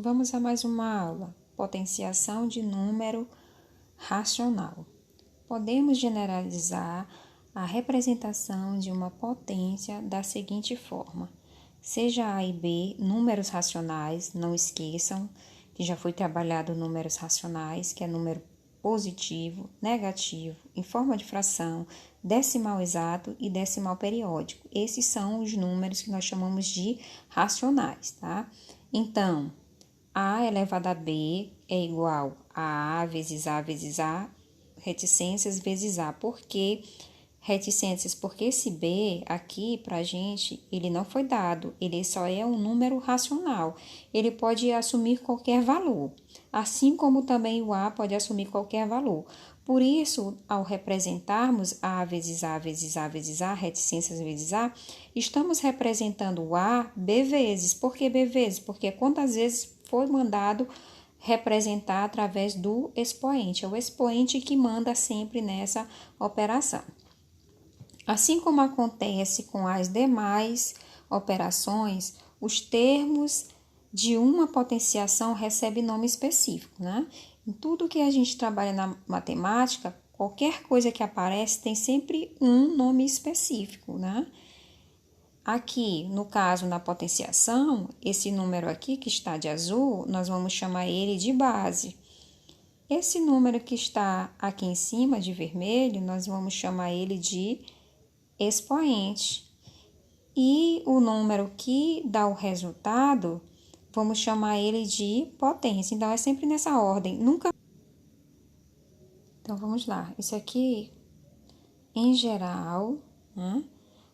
Vamos a mais uma aula. Potenciação de número racional. Podemos generalizar a representação de uma potência da seguinte forma. Seja A e B números racionais, não esqueçam que já foi trabalhado números racionais, que é número positivo, negativo, em forma de fração, decimal exato e decimal periódico. Esses são os números que nós chamamos de racionais, tá? Então, A elevado a B é igual a vezes A vezes A, reticências vezes A. Por que reticências? Porque esse B aqui, pra gente, ele não foi dado, ele só é um número racional. Ele pode assumir qualquer valor, assim como também o A pode assumir qualquer valor. Por isso, ao representarmos A vezes A vezes A vezes A, reticências vezes A, estamos representando o A B vezes. Por que B vezes? Porque quantas vezes foi mandado representar através do expoente. É o expoente que manda sempre nessa operação. Assim como acontece com as demais operações, os termos de uma potenciação recebem nome específico, né? Em tudo que a gente trabalha na matemática, qualquer coisa que aparece tem sempre um nome específico, né? Aqui, no caso, na potenciação, esse número aqui que está de azul, nós vamos chamar ele de base. Esse número que está aqui em cima de vermelho, nós vamos chamar ele de expoente. E o número que dá o resultado, vamos chamar ele de potência. Então, é sempre nessa ordem, nunca... Então, vamos lá. Isso aqui, em geral, né?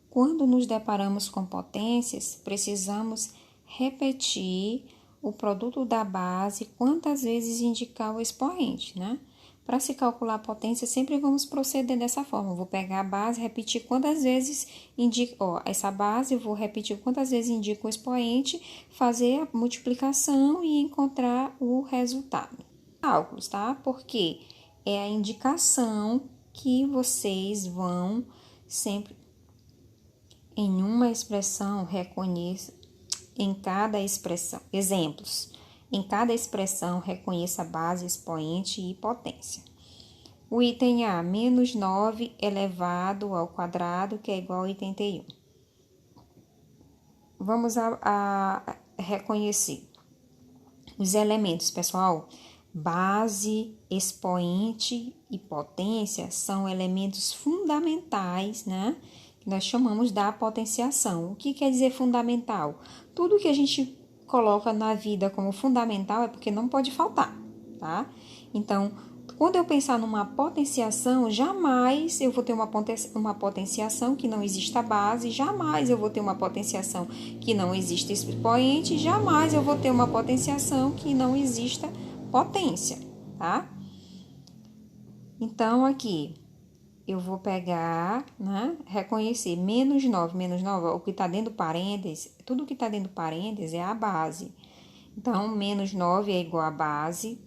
Quando nos deparamos com potências, precisamos repetir o produto da base quantas vezes indicar o expoente, né? Para se calcular a potência, sempre vamos proceder dessa forma. Eu vou pegar a base, repetir quantas vezes indica, essa base, eu vou repetir quantas vezes indica o expoente, fazer a multiplicação e encontrar o resultado. Cálculos, tá? Porque é a indicação que vocês vão sempre... Em uma expressão, reconheça em cada expressão. Exemplos. Em cada expressão, reconheça a base, expoente e potência. O item A, menos 9 elevado ao quadrado, que é igual a 81. Vamos a reconhecer os elementos, pessoal. Base, expoente e potência são elementos fundamentais, né? Nós chamamos da potenciação. O que quer dizer fundamental? Tudo que a gente coloca na vida como fundamental é porque não pode faltar, tá? Então, quando eu pensar numa potenciação, jamais eu vou ter uma potenciação que não exista base, jamais eu vou ter uma potenciação que não exista expoente, jamais eu vou ter uma potenciação que não exista potência, tá? Então, aqui... eu vou pegar, né, reconhecer menos 9, o que está dentro do parênteses, tudo que está dentro do parênteses é a base. Então, menos 9 é igual a base.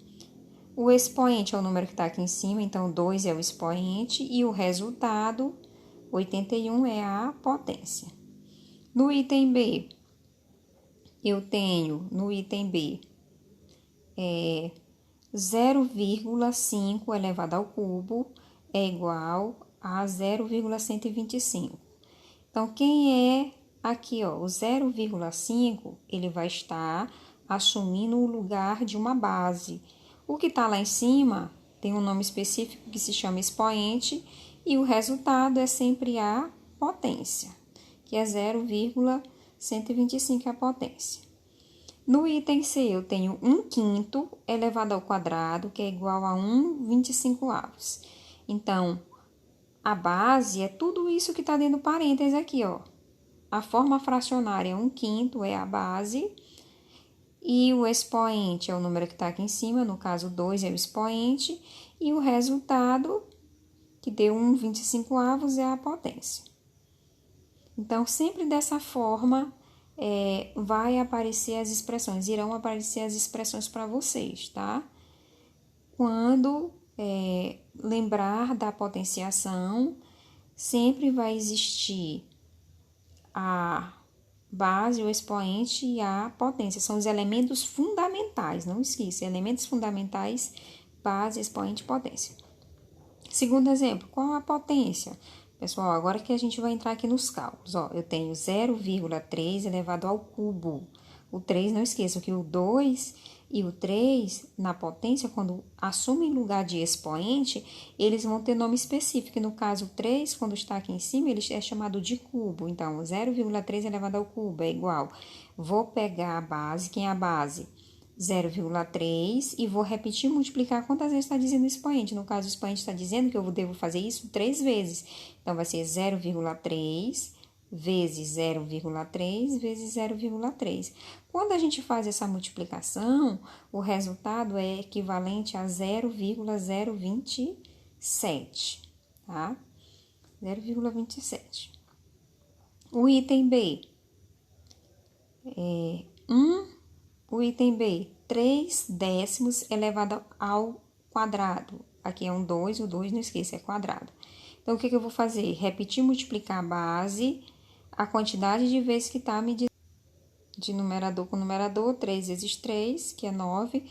O expoente é o número que está aqui em cima, então 2 é o expoente e o resultado, 81, é a potência. No item B, eu tenho, no item B, 0,5 elevado ao cubo é igual a 0,125. Então, quem é aqui, ó, o 0,5, ele vai estar assumindo o lugar de uma base. O que está lá em cima tem um nome específico que se chama expoente e o resultado é sempre a potência, que é 0,125 a potência. No item C, eu tenho 1/5 elevado ao quadrado, que é igual a 1/25. Então, a base é tudo isso que está dentro do parênteses aqui, ó. A forma fracionária 1/5 é a base e o expoente é o número que está aqui em cima, no caso 2 é o expoente, e o resultado, que deu 1/25, é a potência. Então, sempre dessa forma... vai aparecer as expressões, irão aparecer as expressões para vocês, tá? Quando lembrar da potenciação, sempre vai existir base, o expoente e a potência. São os elementos fundamentais, não esqueça, elementos fundamentais, base, expoente e potência. Segundo exemplo, qual a potência? Pessoal, agora que a gente vai entrar aqui nos cálculos, ó, eu tenho 0,3 elevado ao cubo. O 3, não esqueçam que o 2 e o 3, na potência, quando assumem lugar de expoente, eles vão ter nome específico. No caso, o 3, quando está aqui em cima, ele é chamado de cubo. Então, 0,3 elevado ao cubo é igual. Vou pegar a base, quem é a base? 0,3 e vou repetir e multiplicar quantas vezes está dizendo o expoente. No caso, o expoente está dizendo que eu devo fazer isso 3 vezes. Então, vai ser 0,3 vezes 0,3 vezes 0,3. Quando a gente faz essa multiplicação, o resultado é equivalente a 0,027, tá? 0,27. O item B é 1. O item B, 3 décimos elevado ao quadrado. Aqui é um 2, o 2 não esqueça, é quadrado. Então, o que eu vou fazer? Repetir, multiplicar a base, a quantidade de vezes que está me dizendo. De numerador com numerador, 3 vezes 3, que é 9,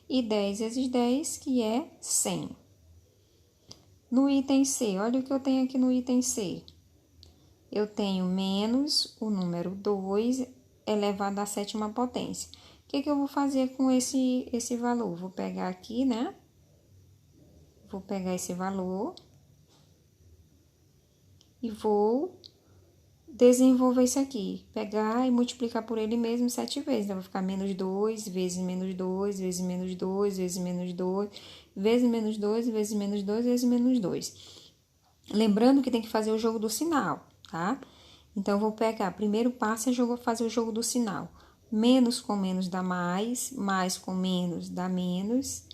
e 10 vezes 10, que é 100. No item C, olha o que eu tenho aqui no item C. Eu tenho menos o número 2 elevado à sétima potência. O que eu vou fazer com esse valor? Vou pegar aqui, né? Vou pegar esse valor e vou desenvolver isso aqui. Pegar e multiplicar por ele mesmo 7 vezes. Então, vai ficar menos 2, vezes menos 2, vezes menos 2, vezes menos 2, vezes menos 2, vezes menos 2, vezes menos 2. Lembrando que tem que fazer o jogo do sinal, tá? Então, eu vou pegar, primeiro passo é fazer o jogo do sinal. Menos com menos dá mais com menos dá menos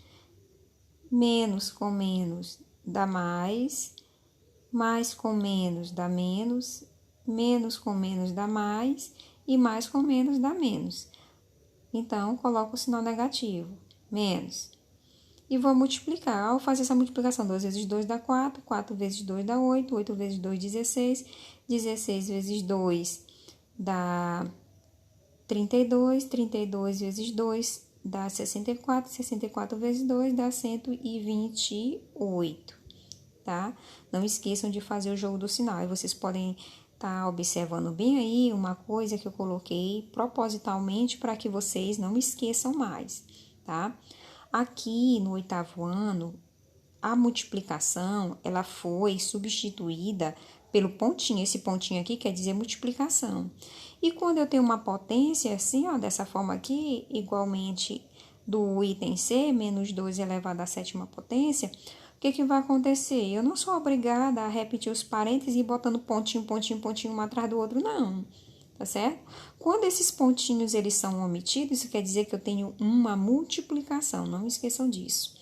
com menos dá mais com menos dá menos com menos dá mais e mais com menos dá menos. Então, coloco o sinal negativo, menos. E vou multiplicar. Ao fazer essa multiplicação, 2 vezes 2 dá 4, 4 vezes 2 dá 8, 8 vezes 2, 16, 16 vezes 2 dá 32, 32 vezes 2 dá 64, 64 vezes 2 dá 128, tá? Não esqueçam de fazer o jogo do sinal. E vocês podem estar observando bem aí uma coisa que eu coloquei propositalmente para que vocês não esqueçam mais, tá? Aqui no 8º ano, a multiplicação, ela foi substituída pelo pontinho. Esse pontinho aqui quer dizer multiplicação. E quando eu tenho uma potência assim, ó, dessa forma aqui, igualmente do item C, menos 2 elevado à sétima potência, o que vai acontecer? Eu não sou obrigada a repetir os parênteses e botando pontinho, pontinho, pontinho um atrás do outro, não. Tá certo? Quando esses pontinhos eles são omitidos, isso quer dizer que eu tenho uma multiplicação, não esqueçam disso.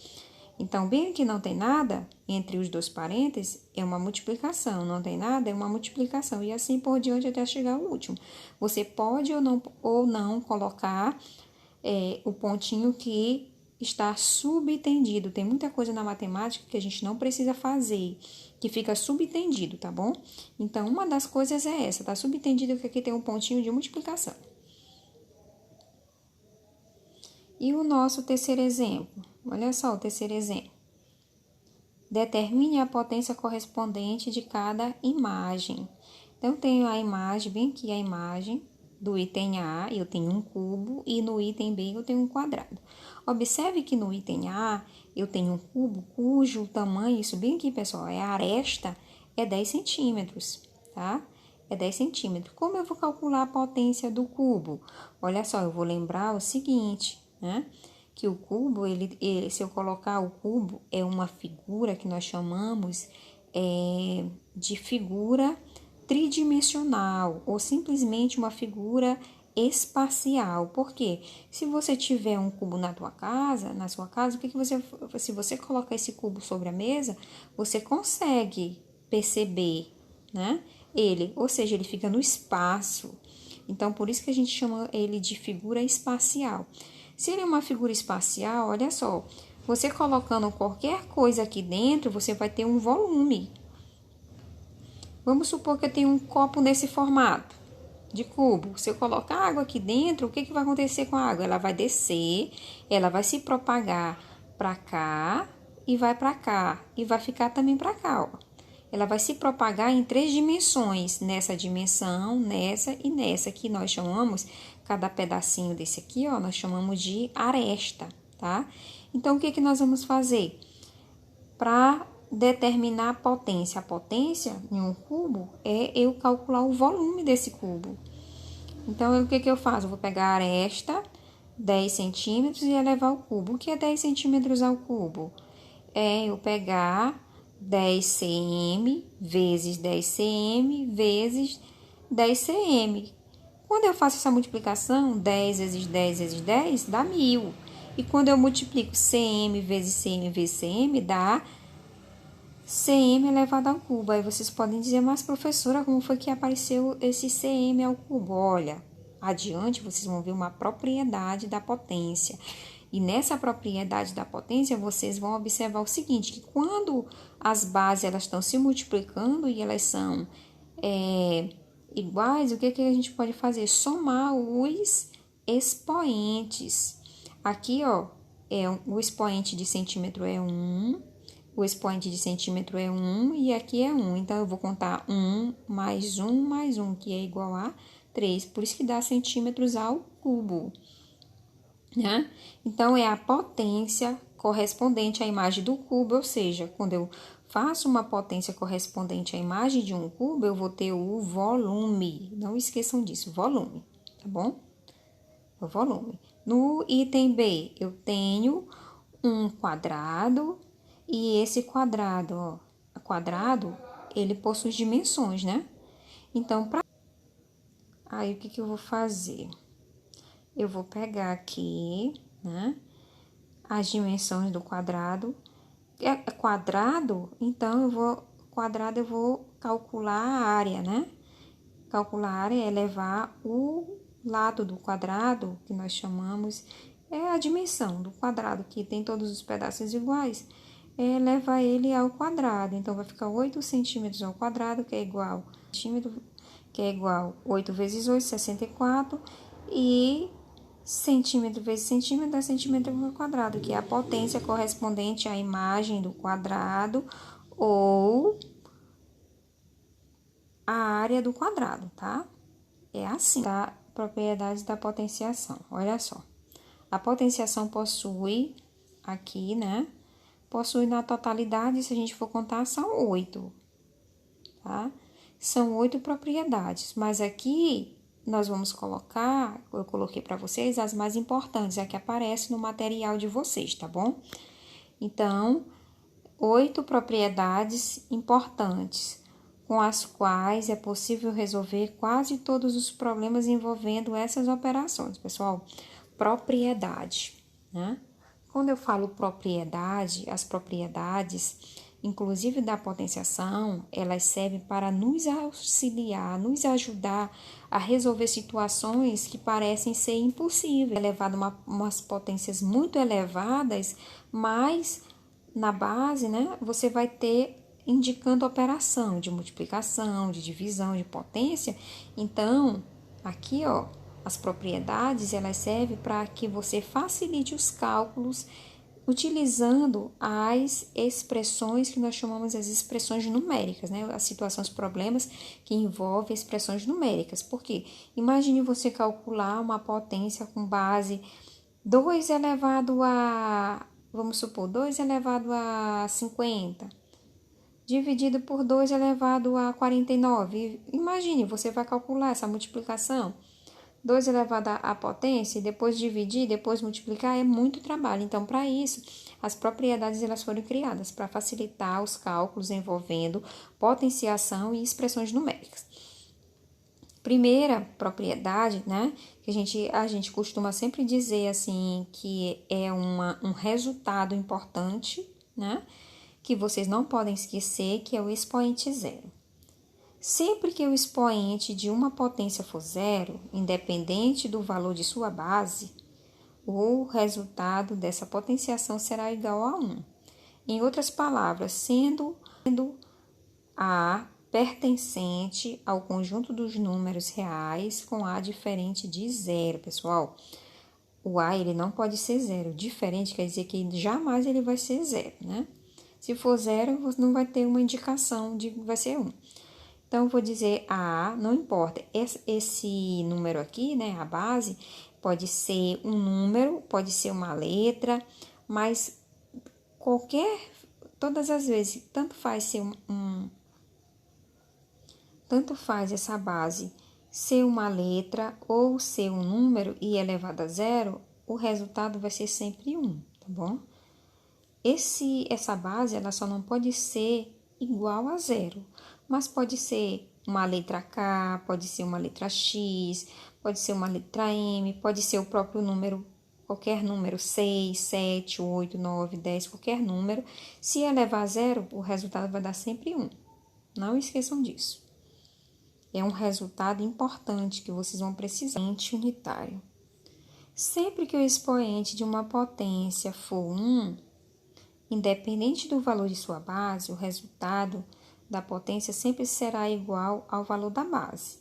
Então, bem que não tem nada entre os dois parênteses, é uma multiplicação. Não tem nada, é uma multiplicação. E assim por diante até chegar ao último. Você pode ou não colocar o pontinho que está subtendido. Tem muita coisa na matemática que a gente não precisa fazer, que fica subtendido, tá bom? Então, uma das coisas é essa, tá subtendido que aqui tem um pontinho de multiplicação. E o nosso terceiro exemplo? Olha só o terceiro exemplo. Determine a potência correspondente de cada imagem. Então, eu tenho a imagem, bem aqui a imagem do item A, eu tenho um cubo, e no item B eu tenho um quadrado. Observe que no item A eu tenho um cubo cujo tamanho, isso bem aqui, pessoal, a aresta é 10 centímetros, tá? É 10 centímetros. Como eu vou calcular a potência do cubo? Olha só, eu vou lembrar o seguinte, né? Que o cubo, se eu colocar o cubo, é uma figura que nós chamamos de figura tridimensional ou simplesmente uma figura espacial. Por quê? Se você tiver um cubo na sua casa, o que se você colocar esse cubo sobre a mesa, você consegue perceber, né? Ou seja, ele fica no espaço. Então, por isso que a gente chama ele de figura espacial. Se ele é uma figura espacial, olha só, você colocando qualquer coisa aqui dentro, você vai ter um volume. Vamos supor que eu tenho um copo nesse formato. de cubo. Se eu colocar água aqui dentro, o que vai acontecer com a água? Ela vai descer, ela vai se propagar para cá e vai para cá e vai ficar também para cá, ó. Ela vai se propagar em 3 dimensões, nessa dimensão, nessa e nessa, que nós chamamos, cada pedacinho desse aqui, ó, nós chamamos de aresta, tá? Então, o que nós vamos fazer? Para determinar a potência em um cubo é eu calcular o volume desse cubo. Então, o que eu faço? Eu vou pegar a aresta, 10 centímetros, e elevar o cubo. O que é 10 centímetros ao cubo? É eu pegar 10 cm vezes 10 cm vezes 10 cm. Quando eu faço essa multiplicação, 10 vezes 10 vezes 10 dá 1000. E quando eu multiplico cm vezes cm vezes cm, dá cm elevado ao cubo. Aí vocês podem dizer, mas professora, como foi que apareceu esse cm ao cubo? Olha, adiante vocês vão ver uma propriedade da potência. E nessa propriedade da potência, vocês vão observar o seguinte, que quando as bases elas estão se multiplicando e elas são iguais, o que a gente pode fazer? Somar os expoentes. Aqui, ó, o expoente de centímetro é 1, o expoente de centímetro é 1 e aqui é 1. Então, eu vou contar 1 mais 1 mais 1, que é igual a 3. Por isso que dá centímetros ao cubo, né? Então, é a potência correspondente à imagem do cubo, ou seja, quando eu faço uma potência correspondente à imagem de um cubo, eu vou ter o volume. Não esqueçam disso, volume, tá bom? O volume. No item B, eu tenho um quadrado e esse quadrado, ele possui dimensões, né? Então, aí, o que eu vou fazer? Eu vou pegar aqui, né, as dimensões do quadrado. É quadrado, então eu vou calcular a área, né? Calcular a área é levar o lado do quadrado, que nós chamamos, é a dimensão do quadrado, que tem todos os pedaços iguais, levar ele ao quadrado. Então, vai ficar 8 centímetros ao quadrado, que é igual, 8 vezes 8, 64, e centímetro vezes centímetro dá centímetro ao quadrado, que é a potência correspondente à imagem do quadrado ou a área do quadrado, tá? É assim, tá? Propriedades da potenciação. Olha só. A potenciação possui aqui, né? Possui na totalidade, se a gente for contar, são 8, tá? São 8 propriedades, mas aqui nós vamos colocar, eu coloquei para vocês as mais importantes, a que aparece no material de vocês, tá bom? Então, 8 propriedades importantes, com as quais é possível resolver quase todos os problemas envolvendo essas operações. Pessoal, propriedade, né? Quando eu falo propriedade, as propriedades, inclusive da potenciação, elas servem para nos auxiliar, nos ajudar a resolver situações que parecem ser impossíveis. Elevado umas potências muito elevadas, mas na base, né, você vai ter indicando operação de multiplicação, de divisão, de potência. Então, aqui, ó, as propriedades, elas servem para que você facilite os cálculos utilizando as expressões que nós chamamos as expressões numéricas, né? As situações, problemas que envolvem expressões numéricas. Por quê? Imagine você calcular uma potência com base 2 elevado a, vamos supor, 2 elevado a 50, dividido por 2 elevado a 49. Imagine, você vai calcular essa multiplicação. 2 elevado à potência, e depois dividir, depois multiplicar, é muito trabalho. Então, para isso, as propriedades elas foram criadas para facilitar os cálculos envolvendo potenciação e expressões numéricas. Primeira propriedade, né, que a gente costuma sempre dizer assim, que é um resultado importante, né, que vocês não podem esquecer, que é o expoente zero. Sempre que o expoente de uma potência for zero, independente do valor de sua base, o resultado dessa potenciação será igual a 1. Em outras palavras, sendo A pertencente ao conjunto dos números reais com A diferente de zero, pessoal. O A, ele não pode ser zero. Diferente quer dizer que jamais ele vai ser zero, né? Se for zero, você não vai ter uma indicação de que vai ser 1. Então, eu vou dizer A, não importa. Esse número aqui, né, a base, pode ser um número, pode ser uma letra, mas todas as vezes, tanto faz ser tanto faz essa base ser uma letra ou ser um número e elevado a zero, o resultado vai ser sempre 1, tá bom? Essa base, ela só não pode ser igual a zero, mas pode ser uma letra K, pode ser uma letra X, pode ser uma letra M, pode ser o próprio número, qualquer número, 6, 7, 8, 9, 10, qualquer número. Se elevar a zero, o resultado vai dar sempre 1. Não esqueçam disso. É um resultado importante que vocês vão precisar. Unitário. Sempre que o expoente de uma potência for 1, independente do valor de sua base, o resultado da potência sempre será igual ao valor da base.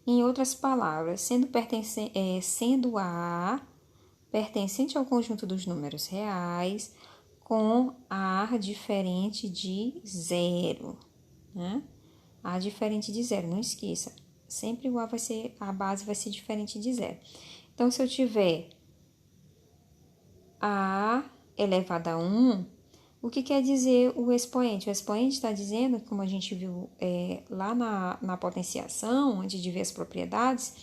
Em outras palavras, sendo A pertencente ao conjunto dos números reais com A diferente de zero, né? A diferente de zero, não esqueça. Sempre o a base vai ser diferente de zero. Então, se eu tiver A elevado a 1, o que quer dizer o expoente? O expoente está dizendo, como a gente viu lá na potenciação, antes de ver as propriedades,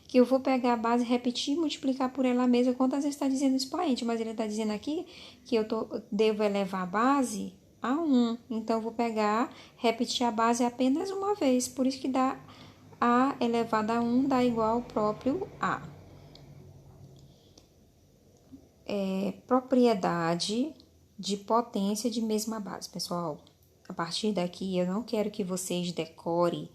que eu vou pegar a base, repetir e multiplicar por ela mesma, quantas vezes está dizendo o expoente, mas ele está dizendo aqui que eu devo elevar a base a 1. Então, eu vou pegar, repetir a base apenas uma vez, por isso que dá A elevado a 1 dá igual ao próprio A. Propriedade de potência de mesma base. Pessoal, a partir daqui eu não quero que vocês decorem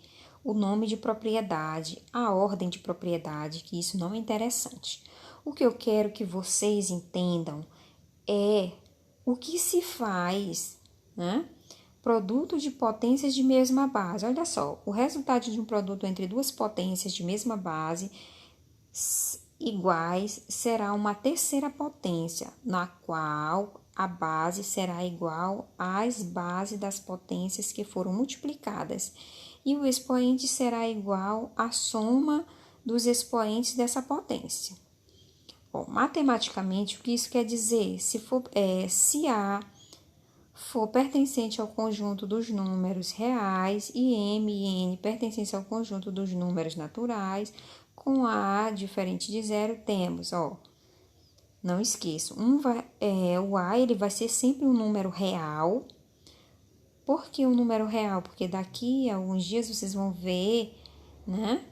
o nome de propriedade, a ordem de propriedade, que isso não é interessante. O que eu quero que vocês entendam é o que se faz, né? Produto de potências de mesma base. Olha só, o resultado de um produto entre duas potências de mesma base iguais será uma terceira potência, na qual a base será igual às bases das potências que foram multiplicadas, e o expoente será igual à soma dos expoentes dessa potência. Bom, matematicamente, o que isso quer dizer? Se A for pertencente ao conjunto dos números reais e M e N pertencente ao conjunto dos números naturais, com A diferente de zero, temos, não esqueço, o A ele vai ser sempre um número real. Por que um número real? Porque daqui a alguns dias vocês vão ver, né,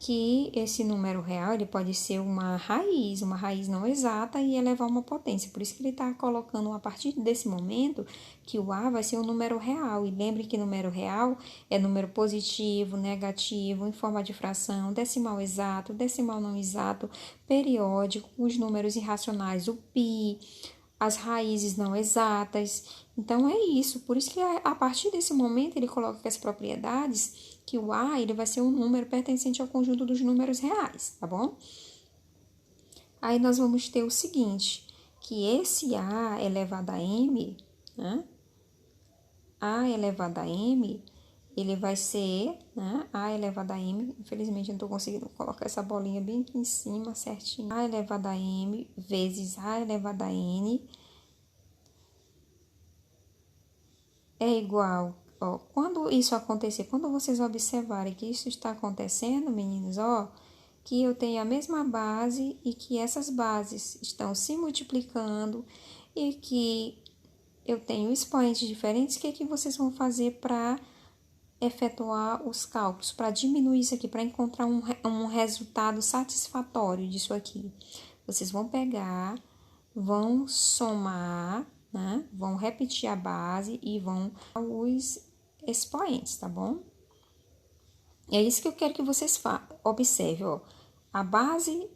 que esse número real ele pode ser uma raiz não exata e elevar uma potência. Por isso que ele está colocando a partir desse momento que o A vai ser um número real. E lembre que número real é número positivo, negativo, em forma de fração, decimal exato, decimal não exato, periódico, os números irracionais, o π, as raízes não exatas. Então, é isso. Por isso que a partir desse momento ele coloca que as propriedades, que o A ele vai ser um número pertencente ao conjunto dos números reais, tá bom? Aí nós vamos ter o seguinte, que esse A elevado a M, né? A elevado a M, ele vai ser, né? A elevado a M, infelizmente eu não estou conseguindo colocar essa bolinha bem aqui em cima, certinho. A elevado a M vezes A elevado a N é igual, quando isso acontecer, quando vocês observarem que isso está acontecendo, meninos, que eu tenho a mesma base e que essas bases estão se multiplicando e que eu tenho expoentes diferentes, o que é que vocês vão fazer para efetuar os cálculos, para diminuir isso aqui, para encontrar um resultado satisfatório disso aqui? Vocês vão pegar, vão somar, né? Vão repetir a base e vão os expoentes, tá bom? É isso que eu quero que vocês observem, A base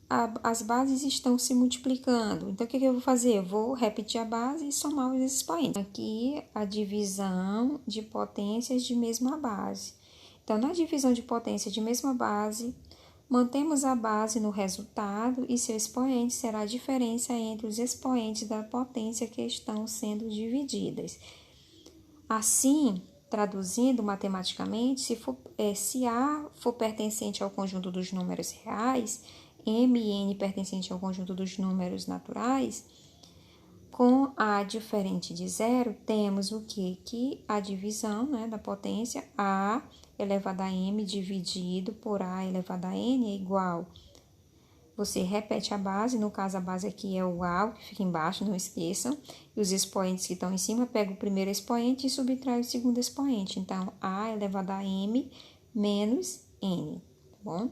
as bases estão se multiplicando. Então, o que eu vou fazer? Eu vou repetir a base e somar os expoentes. Aqui, a divisão de potências de mesma base. Então, na divisão de potência de mesma base, mantemos a base no resultado e seu expoente será a diferença entre os expoentes da potência que estão sendo divididas. Assim, traduzindo matematicamente, se A for pertencente ao conjunto dos números reais, M e N pertencente ao conjunto dos números naturais, com A diferente de zero, temos o quê? Que a divisão, né, da potência A elevado a M dividido por A elevado a N é igual. Você repete a base, no caso a base aqui é o A, que fica embaixo, não esqueçam. E os expoentes que estão em cima, pega o primeiro expoente e subtrai o segundo expoente. Então, A elevado a M menos N, tá bom?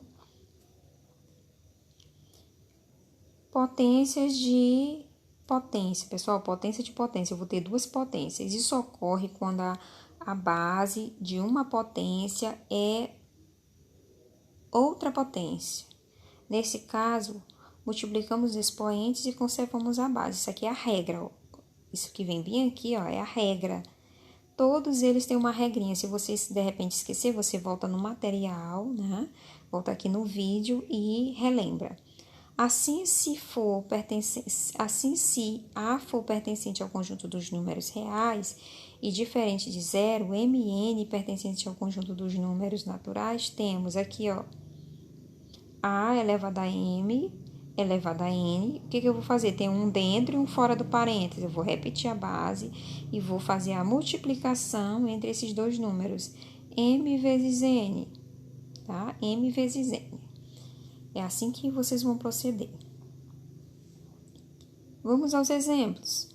Potências de potência, pessoal, potência de potência. Eu vou ter duas potências. Isso ocorre quando a base de uma potência é outra potência. Nesse caso, multiplicamos os expoentes e conservamos a base. Isso aqui é a regra, ó. Isso que vem bem aqui, ó, é a regra. Todos eles têm uma regrinha. Se você de repente esquecer, você volta no material, né? Volta aqui no vídeo e relembra. Assim, se A for pertencente ao conjunto dos números reais e diferente de zero, M e N pertencente ao conjunto dos números naturais, temos aqui, ó, A elevado a M elevado a N. O que eu vou fazer? Tem um dentro e um fora do parênteses. Eu vou repetir a base e vou fazer a multiplicação entre esses dois números. M vezes N, tá? M vezes N. É assim que vocês vão proceder. Vamos aos exemplos.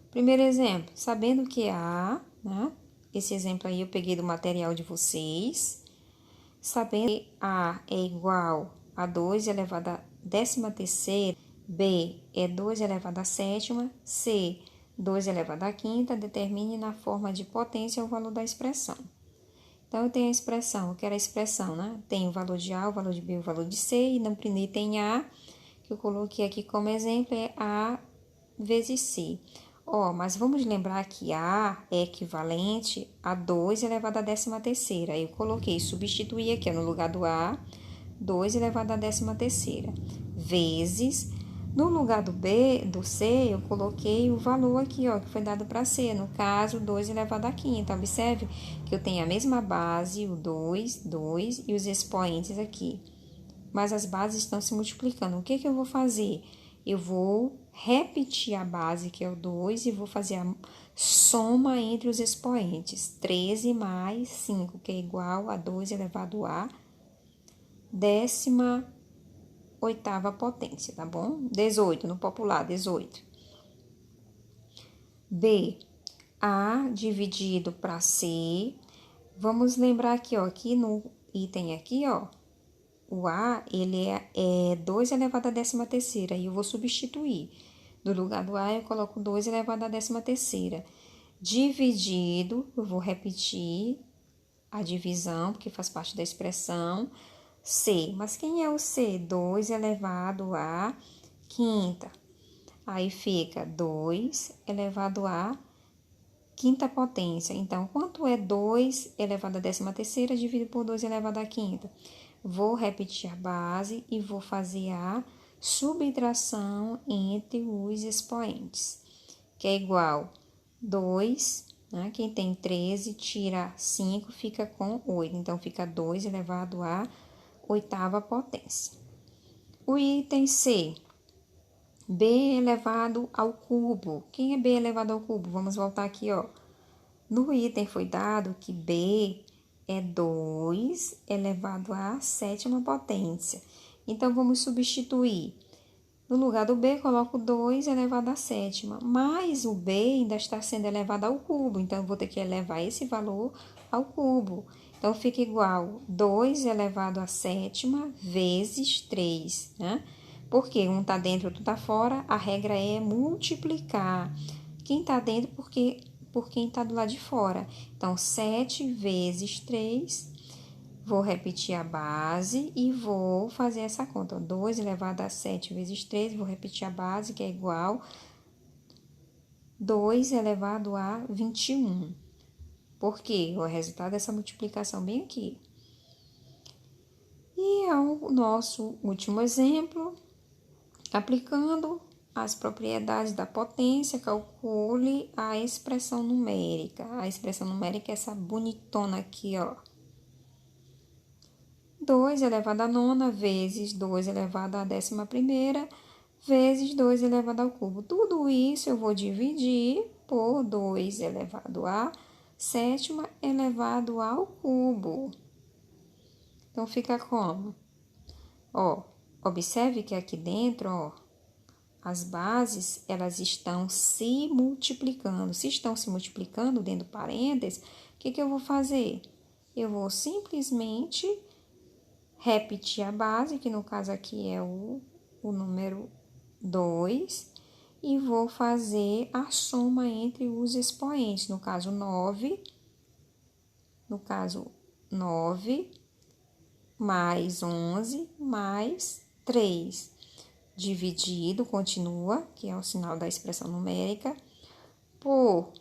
Primeiro exemplo, sabendo que A, né? Esse exemplo aí eu peguei do material de vocês. Sabendo que A é igual a 2 elevado a 13ª, B é 2 elevado a 7ª, C, 2 elevado a 5ª, determine na forma de potência o valor da expressão. Então, eu tenho a expressão, eu quero a expressão, né? Tem o valor de A, o valor de B, o valor de C, e no primeiro tem A, que eu coloquei aqui como exemplo, é A vezes C. Ó, mas vamos lembrar que A é equivalente a 2 elevado a 13ª. Aí eu coloquei, substituí aqui, ó, no lugar do A, 2 elevado a 13ª, vezes... No lugar do B, do C, eu coloquei o valor aqui, ó, que foi dado para C. No caso, 2 elevado a 5ª. Observe que eu tenho a mesma base, o 2, 2 e os expoentes aqui. Mas as bases estão se multiplicando. O que eu vou fazer? Eu vou repetir a base, que é o 2, e vou fazer a soma entre os expoentes. 13 mais 5, que é igual a 2 elevado a 18ª potência, tá bom? 18, no popular, 18. B, A dividido para C. Vamos lembrar aqui, ó, aqui no item aqui, ó, o A, ele é 2 elevado a 13ª, e eu vou substituir. No lugar do A, eu coloco 2 elevado a 13ª. Dividido, eu vou repetir a divisão, porque faz parte da expressão, C. Mas quem é o C? 2 elevado a 5ª. Aí fica 2 elevado a 5ª potência. Então, quanto é 2 elevado a 13ª dividido por 2 elevado a 5ª? Vou repetir a base e vou fazer a subtração entre os expoentes, que é igual 2, né? Quem tem 13 tira 5, fica com 8. Então, fica 2 elevado a 8ª potência. O item C, B elevado ao cubo. Quem é B elevado ao cubo? Vamos voltar aqui, ó. No item foi dado que B é 2 elevado à 7ª potência. Então, vamos substituir. No lugar do B, coloco 2 elevado à 7ª. Mas o B ainda está sendo elevado ao cubo. Então, eu vou ter que elevar esse valor ao cubo. Então, fica igual 2 elevado à 7ª vezes 3, né? Porque um está dentro, outro está fora, a regra é multiplicar quem está dentro por quem está do lado de fora. Então, 7 vezes 3 Vou repetir a base e vou fazer essa conta. 2 elevado a 7 vezes 3, vou repetir a base, que é igual 2 elevado a 21. Por quê? O resultado dessa multiplicação bem aqui. E ao nosso último exemplo, aplicando as propriedades da potência, calcule a expressão numérica. A expressão numérica é essa bonitona aqui, ó. 2 elevado a nona vezes 2 elevado a 11ª vezes 2 elevado ao cubo. Tudo isso eu vou dividir por 2 elevado a 7ª elevado ao cubo. Então, fica como? Ó, observe que aqui dentro, ó, as bases, elas estão se multiplicando. Se estão se multiplicando dentro do parênteses, o que eu vou fazer? Eu vou simplesmente repetir a base, que no caso aqui é o número 2, e vou fazer a soma entre os expoentes, no caso 9 mais 11 mais 3, dividido, continua, que é o sinal da expressão numérica, por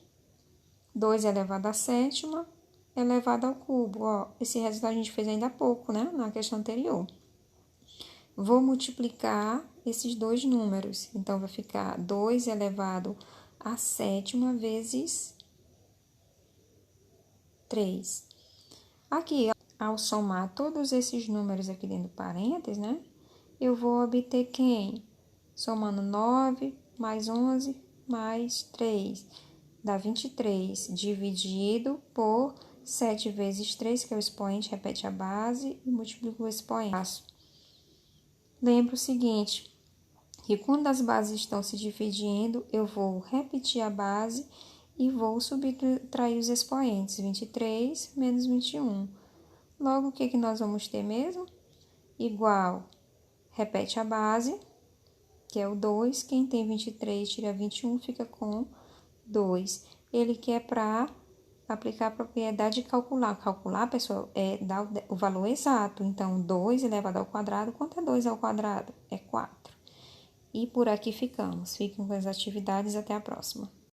2 elevado a 7ª elevado ao cubo. Ó, esse resultado a gente fez ainda há pouco, né? Na questão anterior. Vou multiplicar esses dois números. Então, vai ficar 2 elevado a 7ª vezes 3. Aqui, ao somar todos esses números aqui dentro do parênteses, né? Eu vou obter quem? Somando 9 mais 11 mais 3. Dá 23, dividido por 7 vezes 3, que é o expoente, repete a base e multiplica o expoente. Lembra o seguinte, que quando as bases estão se dividindo, eu vou repetir a base e vou subtrair os expoentes, 23 menos 21. Logo, o que nós vamos ter mesmo? Igual, repete a base, que é o 2, quem tem 23 tira 21, fica com 2. Ele quer para aplicar a propriedade de calcular. Calcular, pessoal, é dar o valor exato. Então, 2 elevado ao quadrado, quanto é 2 ao quadrado? É 4. E por aqui ficamos. Fiquem com as atividades, até a próxima.